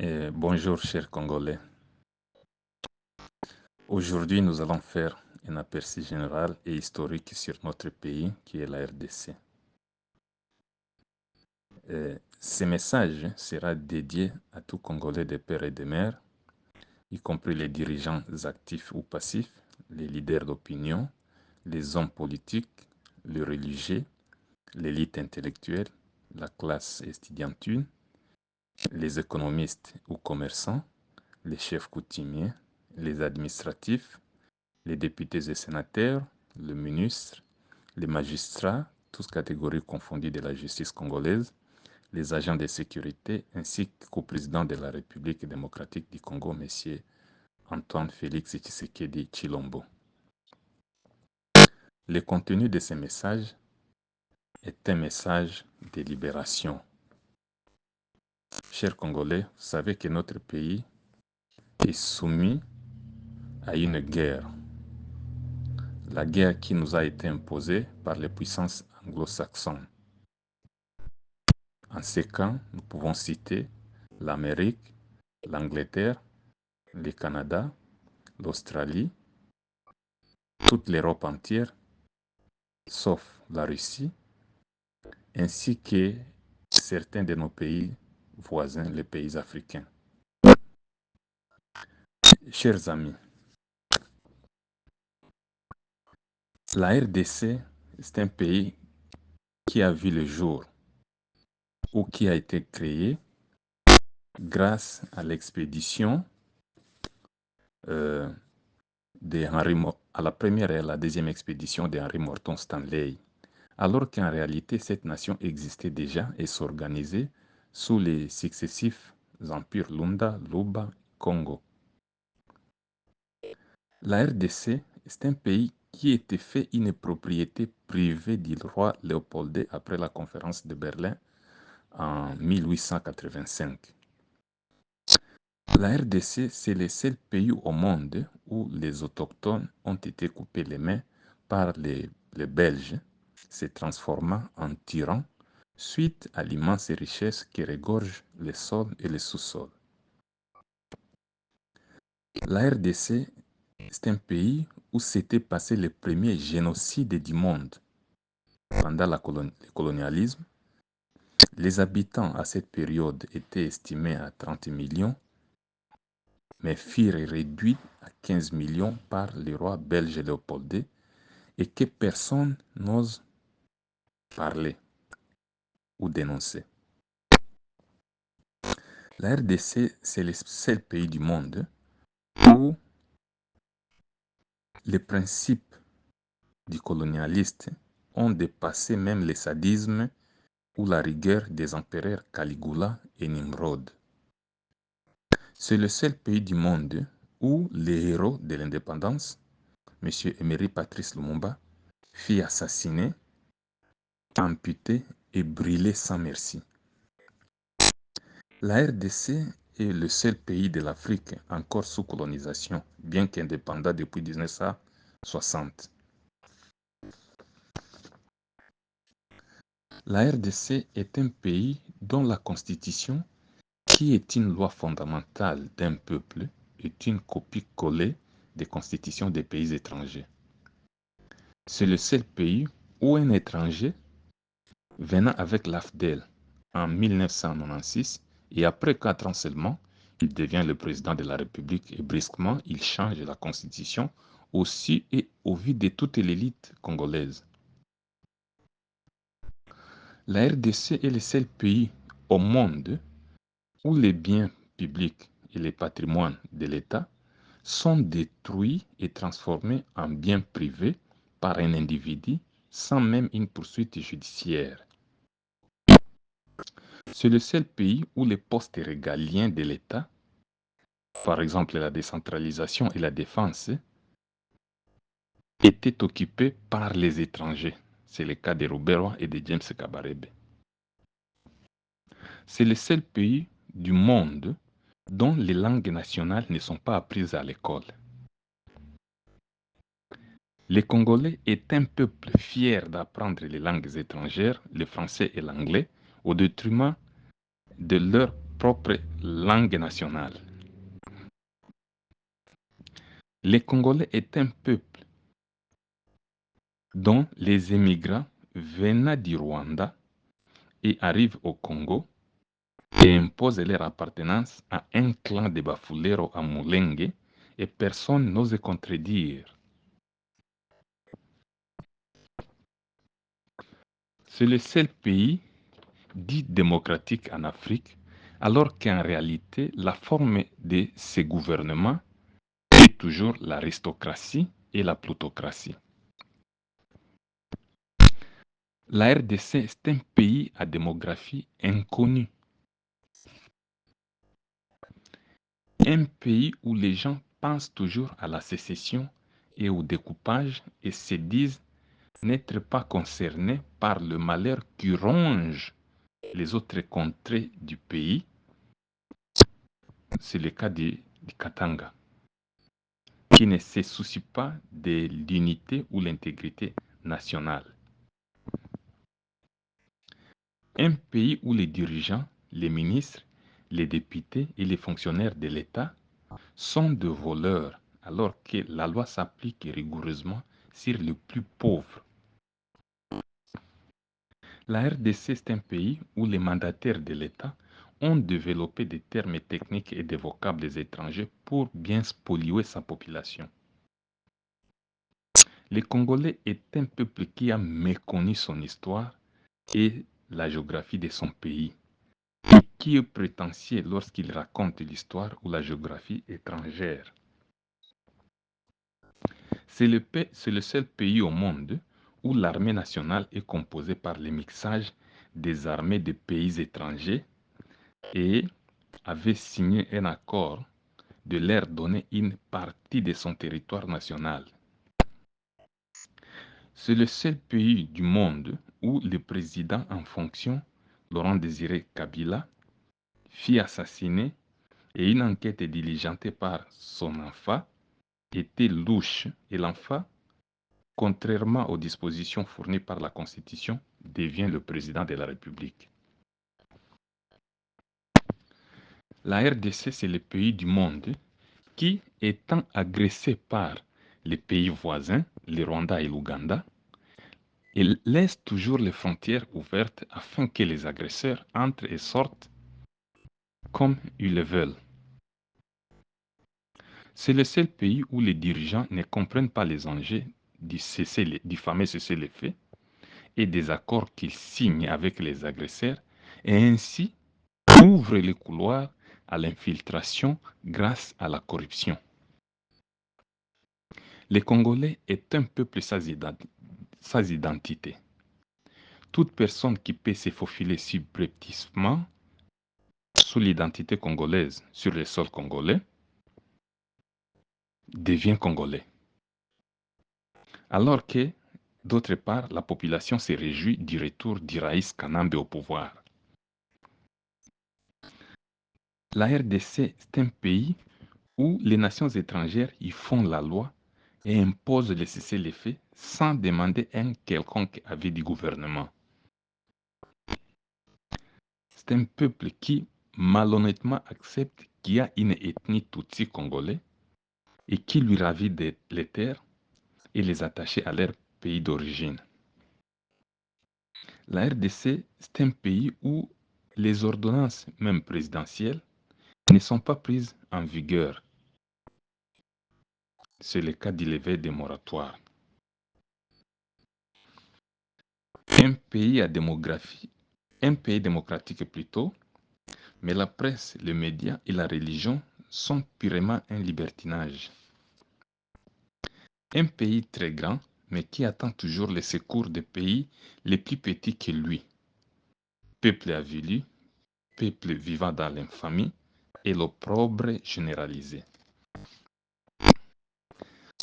Bonjour chers Congolais. Aujourd'hui, nous allons faire un aperçu général et historique sur notre pays qui est la RDC. Ce message sera dédié à tout Congolais de père et de mère, y compris les dirigeants actifs ou passifs, les leaders d'opinion, les hommes politiques, les religieux, l'élite intellectuelle, la classe estudiantine, les économistes ou commerçants, les chefs coutumiers, les administratifs, les députés et sénateurs, le ministre, les magistrats, toutes catégories confondues de la justice congolaise, les agents de sécurité, ainsi qu'au président de la République démocratique du Congo, M. Antoine Félix Tshisekedi Tshilombo. Le contenu de ce message est un message de libération. Chers Congolais, vous savez que notre pays est soumis à une guerre. La guerre qui nous a été imposée par les puissances anglo-saxonnes. En ces cas, nous pouvons citer l'Amérique, l'Angleterre, le Canada, l'Australie, toute l'Europe entière, sauf la Russie, ainsi que certains de nos pays voisins, les pays africains. Chers amis, la RDC, c'est un pays qui a vu le jour ou qui a été créé grâce à l'expédition à la première et à la deuxième expédition d'Henry Morton Stanley, alors qu'en réalité, cette nation existait déjà et s'organisait sous les successifs empires Lunda, Luba, Congo. La RDC, c'est un pays qui était fait une propriété privée du roi Léopold II après la conférence de Berlin en 1885. La RDC, c'est le seul pays au monde où les autochtones ont été coupés les mains par les Belges, se transformant en tyrans suite à l'immense richesse qui regorge les sols et les sous-sols. La RDC, c'est un pays où s'était passé le premier génocide du monde. Pendant le colonialisme, les habitants à cette période étaient estimés à 30 millions, mais furent réduits à 15 millions par le roi belge Léopold II et que personne n'ose parler ou dénoncer. La RDC, c'est le seul pays du monde où les principes du colonialiste ont dépassé même le sadisme ou la rigueur des empereurs Caligula et Nimrod. C'est le seul pays du monde où les héros de l'indépendance, M. Emery Patrice Lumumba, fut assassiné, amputé et brûlé sans merci. La RDC est le seul pays de l'Afrique encore sous colonisation, bien qu'indépendant depuis 1960. La RDC est un pays dont la constitution, qui est une loi fondamentale d'un peuple, est une copie collée des constitutions des pays étrangers. C'est le seul pays où un étranger, venant avec l'AFDEL en 1996, et après 4 ans seulement, il devient le président de la République et brusquement, il change la constitution aussi et au vu de toute l'élite congolaise. La RDC est le seul pays au monde où les biens publics et les patrimoines de l'État sont détruits et transformés en biens privés par un individu sans même une poursuite judiciaire. C'est le seul pays où les postes régaliens de l'État, par exemple la décentralisation et la défense, étaient occupés par les étrangers. C'est le cas de Robert et de James Kabarebe. C'est le seul pays du monde dont les langues nationales ne sont pas apprises à l'école. Les Congolais est un peuple fier d'apprendre les langues étrangères, le français et l'anglais, au détriment de leur propre langue nationale. Les Congolais est un peuple dont les émigrants venant du Rwanda et arrivent au Congo et imposent leur appartenance à un clan de Bafulero à Mulenge et personne n'ose contredire. C'est le seul pays dit démocratique en Afrique, alors qu'en réalité, la forme de ces gouvernements est toujours l'aristocratie et la plutocratie. La RDC est un pays à démographie inconnue. Un pays où les gens pensent toujours à la sécession et au découpage et se disent n'être pas concernés par le malheur qui ronge les autres contrées du pays. C'est le cas du Katanga, qui ne se soucie pas de l'unité ou l'intégrité nationale. Un pays où les dirigeants, les ministres, les députés et les fonctionnaires de l'État sont de voleurs, alors que la loi s'applique rigoureusement sur les plus pauvres. La RDC est un pays où les mandataires de l'État ont développé des termes techniques et des vocables étrangers pour bien spolier sa population. Le Congolais est un peuple qui a méconnu son histoire et la géographie de son pays, et qui est prétentieux lorsqu'il raconte l'histoire ou la géographie étrangère. C'est le seul pays au monde où l'armée nationale est composée par le mixage des armées de pays étrangers et avait signé un accord de leur donner une partie de son territoire national. C'est le seul pays du monde où le président en fonction, Laurent Désiré Kabila, fit assassiner et une enquête diligentée par son enfant était louche et l'enfant, contrairement aux dispositions fournies par la Constitution, devient le président de la République. La RDC, c'est le pays du monde qui, étant agressé par les pays voisins, le Rwanda et l'Ouganda, il laisse toujours les frontières ouvertes afin que les agresseurs entrent et sortent comme ils le veulent. C'est le seul pays où les dirigeants ne comprennent pas les enjeux du fameux cessez-le-feu et des accords qu'ils signent avec les agresseurs et ainsi ouvrent les couloirs à l'infiltration grâce à la corruption. Les Congolais est un peuple sans identité. Toute personne qui peut se faufiler subrepticement sous l'identité congolaise sur le sol congolais devient congolais. Alors que, d'autre part, la population se réjouit du retour d'Iraïs Kanambe au pouvoir. La RDC est un pays où les nations étrangères y font la loi et imposent le cessez-le-feu sans demander un quelconque avis du gouvernement. C'est un peuple qui, malhonnêtement, accepte qu'il y a une ethnie Tutsi congolais et qui lui ravit les terres et les attacher à leur pays d'origine. La RDC, c'est un pays où les ordonnances, même présidentielles, ne sont pas prises en vigueur. C'est le cas du lever des moratoires. Un pays démocratique plutôt, mais la presse, les médias et la religion sont purement un libertinage. Un pays très grand, mais qui attend toujours les secours des pays les plus petits que lui. Peuple avili, peuple vivant dans l'infamie et l'opprobre généralisé.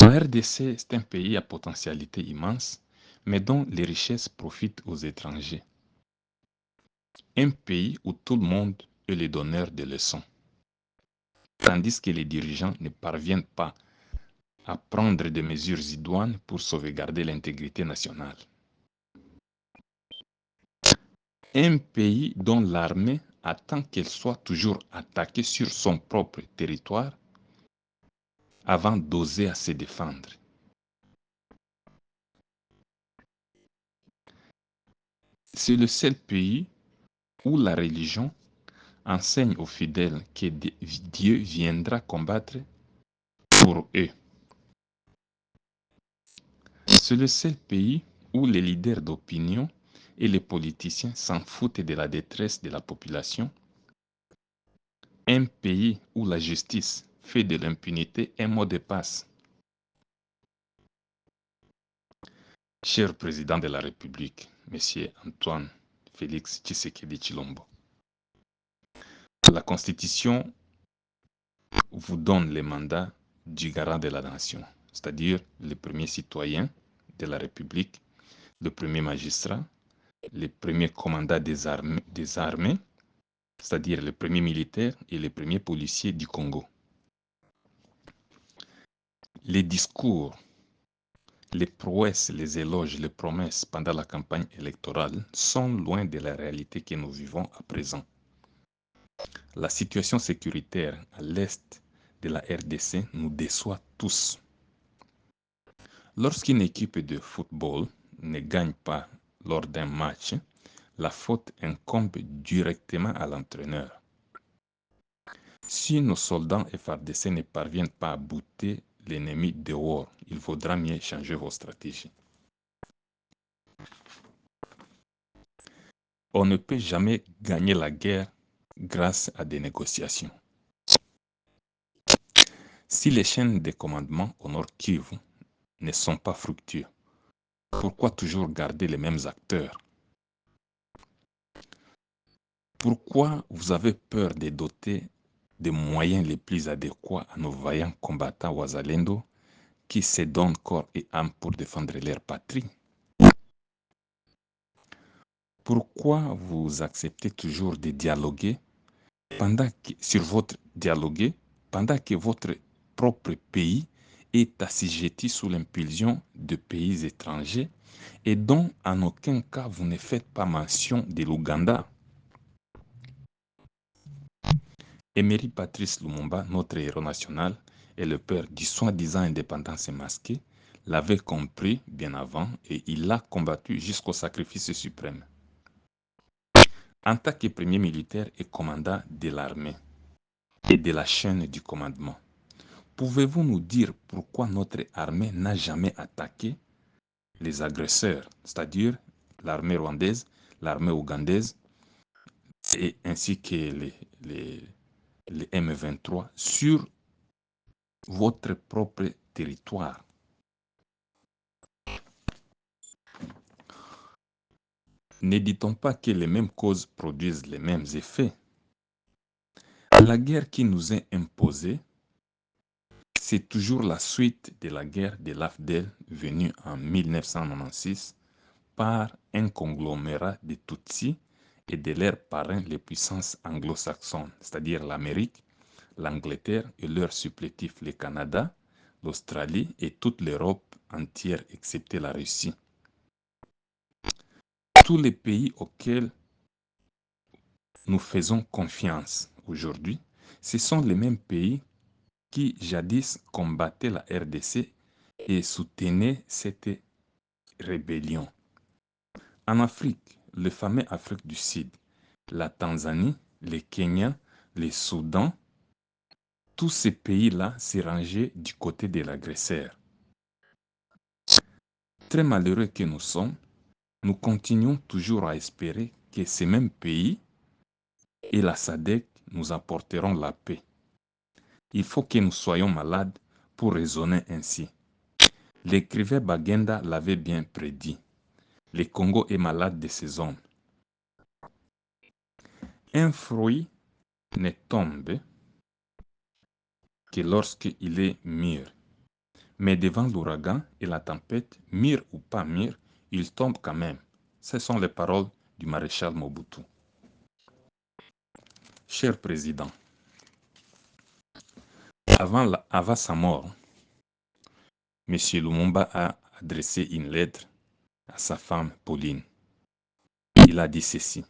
La RDC est un pays à potentialité immense, mais dont les richesses profitent aux étrangers. Un pays où tout le monde est le donneur de leçons, tandis que les dirigeants ne parviennent pas à prendre des mesures idoines pour sauvegarder l'intégrité nationale. Un pays dont l'armée attend qu'elle soit toujours attaquée sur son propre territoire avant d'oser à se défendre. C'est le seul pays où la religion enseigne aux fidèles que Dieu viendra combattre pour eux. C'est le seul pays où les leaders d'opinion et les politiciens s'en foutent de la détresse de la population. Un pays où la justice fait de l'impunité un mot de passe. Cher président de la République, Monsieur Antoine Félix Tshisekedi Tshilombo, la Constitution vous donne le mandat du garant de la nation, c'est-à-dire le premier citoyen de la République, le premier magistrat, le premier commandant des armées, c'est-à-dire le premier militaire et le premier policier du Congo. Les discours, les prouesses, les éloges, les promesses pendant la campagne électorale sont loin de la réalité que nous vivons à présent. La situation sécuritaire à l'est de la RDC nous déçoit tous. Lorsqu'une équipe de football ne gagne pas lors d'un match, la faute incombe directement à l'entraîneur. Si nos soldats FARDC ne parviennent pas à bouter l'ennemi dehors, il faudra mieux changer vos stratégies. On ne peut jamais gagner la guerre grâce à des négociations. Si les chaînes de commandement au Nord Kivu ne sont pas fructueux, pourquoi toujours garder les mêmes acteurs? Pourquoi vous avez peur de doter des moyens les plus adéquats à nos vaillants combattants Wazalendo qui se donnent corps et âme pour défendre leur patrie? Pourquoi vous acceptez toujours de dialoguer pendant que votre propre pays est assujetti sous l'impulsion de pays étrangers et dont en aucun cas vous ne faites pas mention de l'Ouganda? Emery Patrice Lumumba, notre héros national et le père du soi-disant indépendance masquée, l'avait compris bien avant et il l'a combattu jusqu'au sacrifice suprême. En tant que premier militaire et commandant de l'armée et de la chaîne du commandement, pouvez-vous nous dire pourquoi notre armée n'a jamais attaqué les agresseurs, c'est-à-dire l'armée rwandaise, l'armée ougandaise et ainsi que les M23 sur votre propre territoire? Ne dit-on pas que les mêmes causes produisent les mêmes effets? La guerre qui nous est imposée, c'est toujours la suite de la guerre de l'AFDEL venue en 1996 par un conglomérat de Tutsis et de leurs parrains les puissances anglo-saxonnes, c'est-à-dire l'Amérique, l'Angleterre et leurs supplétifs le Canada, l'Australie et toute l'Europe entière excepté la Russie. Tous les pays auxquels nous faisons confiance aujourd'hui, ce sont les mêmes pays qui jadis combattaient la RDC et soutenaient cette rébellion. En Afrique, le fameux Afrique du Sud, la Tanzanie, le Kenya, le Soudan, tous ces pays-là s'est rangé du côté de l'agresseur. Très malheureux que nous sommes, nous continuons toujours à espérer que ces mêmes pays et la SADC nous apporteront la paix. Il faut que nous soyons malades pour raisonner ainsi. L'écrivain Bagenda l'avait bien prédit. Le Congo est malade de ces hommes. Un fruit ne tombe que lorsqu'il est mûr. Mais devant l'ouragan et la tempête, mûr ou pas mûr, il tombe quand même. Ce sont les paroles du maréchal Mobutu. Cher président, avant sa mort, M. Lumumba a adressé une lettre à sa femme Pauline. Il a dit ceci: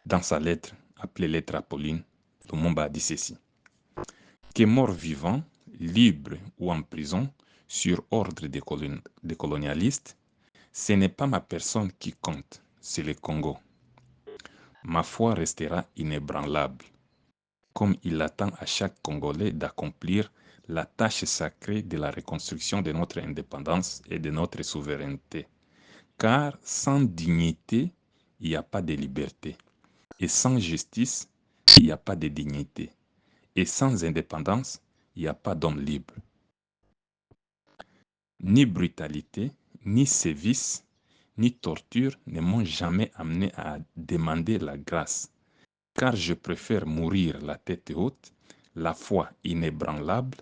Dans sa lettre, appelée lettre à Pauline, Lumumba a dit ceci. Que mort-vivant, libre ou en prison, sur ordre des colonialistes, ce n'est pas ma personne qui compte, c'est le Congo. Ma foi restera inébranlable, comme il attend à chaque Congolais d'accomplir la tâche sacrée de la reconstruction de notre indépendance et de notre souveraineté. Car sans dignité, il n'y a pas de liberté. Et sans justice, il n'y a pas de dignité. Et sans indépendance, il n'y a pas d'homme libre. Ni brutalité, ni sévices, ni torture ne m'ont jamais amené à demander la grâce, car je préfère mourir la tête haute, la foi inébranlable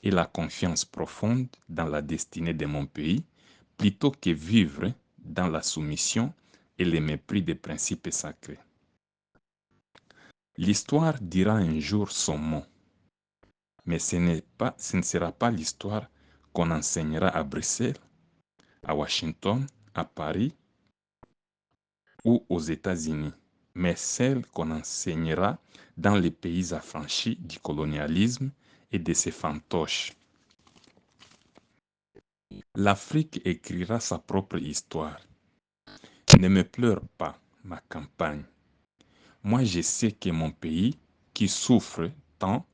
et la confiance profonde dans la destinée de mon pays, plutôt que vivre dans la soumission et le mépris des principes sacrés. L'histoire dira un jour son mot, mais ce ne sera pas l'histoire qu'on enseignera à Bruxelles, à Washington, à Paris ou aux États-Unis, mais celle qu'on enseignera dans les pays affranchis du colonialisme et de ses fantoches. L'Afrique écrira sa propre histoire. Ne me pleure pas, ma campagne. Moi, je sais que mon pays, qui souffre tant,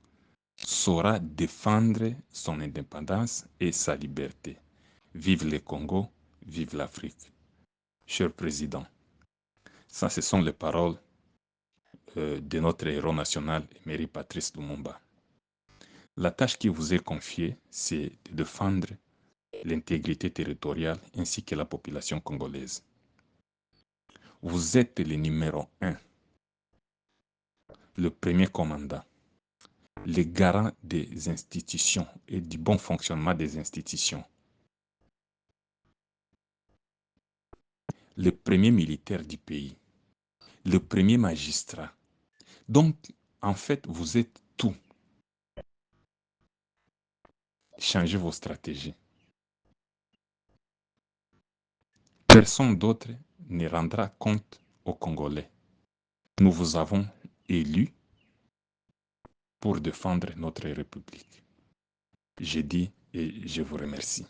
saura défendre son indépendance et sa liberté. Vive le Congo, vive l'Afrique. Cher Président, ça, ce sont les paroles de notre héros national, Emery Patrice Lumumba. La tâche qui vous est confiée, c'est de défendre l'intégrité territoriale ainsi que la population congolaise. Vous êtes le numéro 1, le premier commandant, le garant des institutions et du bon fonctionnement des institutions, le premier militaire du pays, le premier magistrat. Donc, en fait, vous êtes tout. Changez vos stratégies. Personne d'autre ne rendra compte aux Congolais. Nous vous avons élus pour défendre notre République. Je dis et je vous remercie.